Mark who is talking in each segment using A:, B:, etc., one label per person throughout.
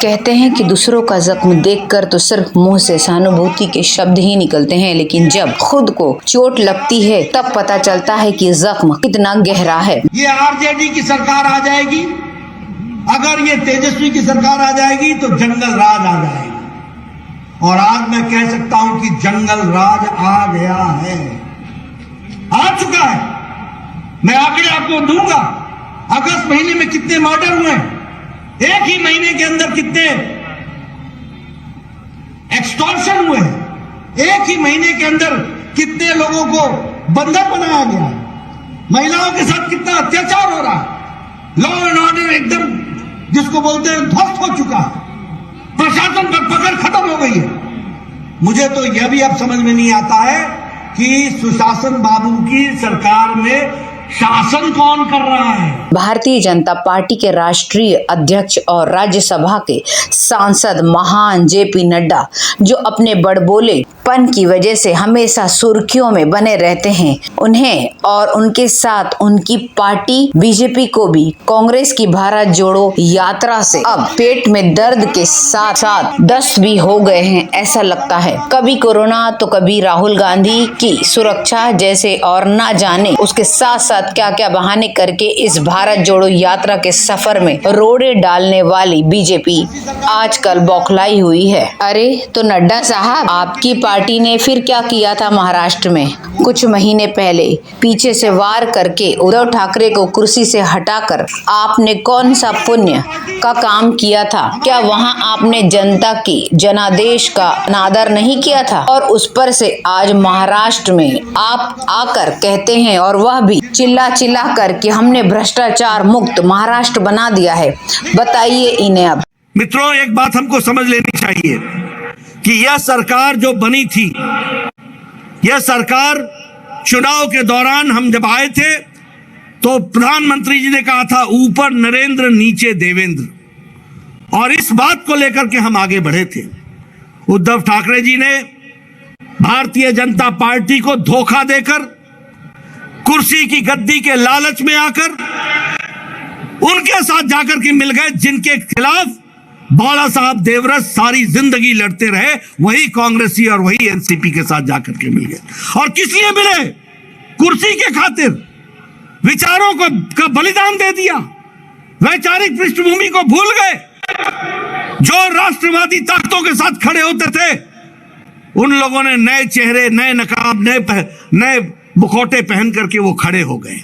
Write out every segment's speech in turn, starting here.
A: कहते हैं कि दूसरों का जख्म देखकर तो सिर्फ मुंह से सहानुभूति के शब्द ही निकलते हैं, लेकिन जब खुद को चोट लगती है तब पता चलता है कि जख्म कितना गहरा है।
B: ये आरजेडी की सरकार आ जाएगी, अगर ये तेजस्वी की सरकार आ जाएगी तो जंगल राज आ जाएगा। और आज मैं कह सकता हूं कि जंगल राज आ गया है, आ चुका है। मैं आंकड़े आपको दूंगा। अगस्त महीने में कितने मर्डर हुए, एक ही महीने के अंदर कितने एक्सटॉर्शन हुए, एक ही महीने के अंदर कितने लोगों को बंधक बनाया गया, महिलाओं के साथ कितना अत्याचार हो रहा है, लॉ एंड ऑर्डर एकदम जिसको बोलते हैं ध्वस्त हो चुका है, प्रशासन पर पकड़ खत्म हो गई है। मुझे तो यह भी अब समझ में नहीं आता है कि सुशासन बाबू की सरकार में शासन कौन कर रहा है।
A: भारतीय जनता पार्टी के राष्ट्रीय अध्यक्ष और राज्यसभा के सांसद महान जेपी नड्डा, जो अपने बड़बोलेपन की वजह से हमेशा सुर्खियों में बने रहते हैं, उन्हें और उनके साथ उनकी पार्टी बीजेपी को भी कांग्रेस की भारत जोड़ो यात्रा से अब पेट में दर्द के साथ साथ दस्त भी हो गए हैं, ऐसा लगता है। कभी कोरोना तो कभी राहुल गांधी की सुरक्षा जैसे, और ना जाने उसके साथ साथ क्या क्या बहाने करके इस भारत जोड़ो यात्रा के सफर में रोड़े डालने वाली बीजेपी आजकल बौखलाई हुई है। अरे तो नड्डा साहब, आपकी पार्टी ने फिर क्या किया था महाराष्ट्र में? कुछ महीने पहले पीछे से वार करके उद्धव ठाकरे को कुर्सी से हटाकर आपने कौन सा पुण्य का काम किया था? क्या वहां आपने जनता की जनादेश का अनादर नहीं किया था? और उस पर से आज महाराष्ट्र में आप आकर कहते हैं, और वह भी चिल्ला करके, हमने भ्रष्टाचार मुक्त महाराष्ट्र बना दिया है। बताइए इन्हें। अब
B: मित्रों, एक बात हमको समझ लेनी चाहिए कि यह सरकार जो बनी थी, यह सरकार चुनाव के दौरान हम जब आए थे तो प्रधानमंत्री जी ने कहा था ऊपर नरेंद्र नीचे देवेंद्र, और इस बात को लेकर के हम आगे बढ़े थे। उद्धव ठाकरे जी ने भारतीय जनता पार्टी को धोखा देकर, कुर्सी की गद्दी के लालच में आकर उनके साथ जाकर के मिल गए जिनके खिलाफ बाला साहब देवरस सारी जिंदगी लड़ते रहे, वही कांग्रेसी और वही एनसीपी के साथ जाकर के मिल गए। और किस लिए मिले? कुर्सी के खातिर विचारों को का बलिदान दे दिया, वैचारिक पृष्ठभूमि को भूल गए। जो राष्ट्रवादी ताकतों के साथ खड़े होते थे, उन लोगों ने नए चेहरे, नए नकाब, नए मुखौटे पहन करके वो खड़े हो गए।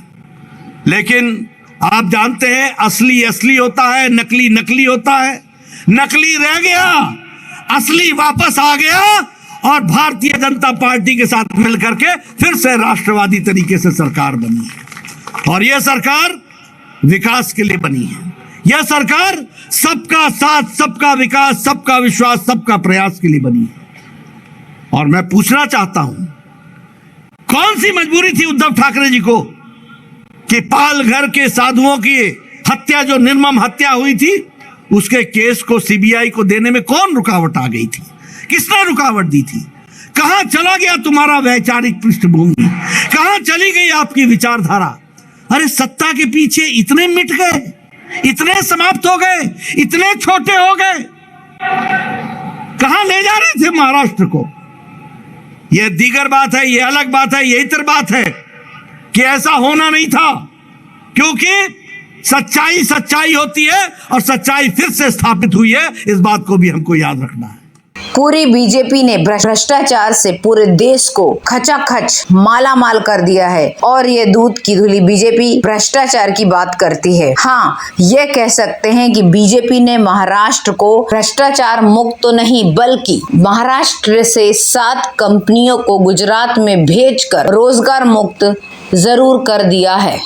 B: लेकिन आप जानते हैं, असली असली होता है, नकली नकली होता है। नकली रह गया, असली वापस आ गया, और भारतीय जनता पार्टी के साथ मिलकर के फिर से राष्ट्रवादी तरीके से सरकार बनी है। और यह सरकार विकास के लिए बनी है। यह सरकार सबका साथ, सबका विकास, सबका विश्वास, सबका प्रयास के लिए बनी है। और मैं पूछना चाहता हूं, कौन सी मजबूरी थी उद्धव ठाकरे जी को कि पालघर के साधुओं की हत्या, जो निर्मम हत्या हुई थी, उसके केस को सीबीआई को देने में कौन रुकावट आ गई थी? किसने रुकावट दी थी? कहां चला गया तुम्हारा वैचारिक पृष्ठभूमि? कहां चली गई आपकी विचारधारा? अरे सत्ता के पीछे इतने मिट गए, इतने समाप्त हो गए, इतने छोटे हो गए। कहां ले जा रहे थे महाराष्ट्र को? यह दीगर बात है, यह अलग बात है, यह इतर बात है कि ऐसा होना नहीं था, क्योंकि सच्चाई सच्चाई होती है और सच्चाई फिर से स्थापित हुई है। इस बात को भी हमको याद रखना है।
A: पूरी बीजेपी ने भ्रष्टाचार से पूरे देश को खचाखच मालामाल कर दिया है, और ये दूध की धुली बीजेपी भ्रष्टाचार की बात करती है। हाँ, ये कह सकते हैं कि बीजेपी ने महाराष्ट्र को भ्रष्टाचार मुक्त तो नहीं, बल्कि महाराष्ट्र से 7 कंपनियों को गुजरात में भेजकर रोजगार मुक्त जरूर कर दिया है।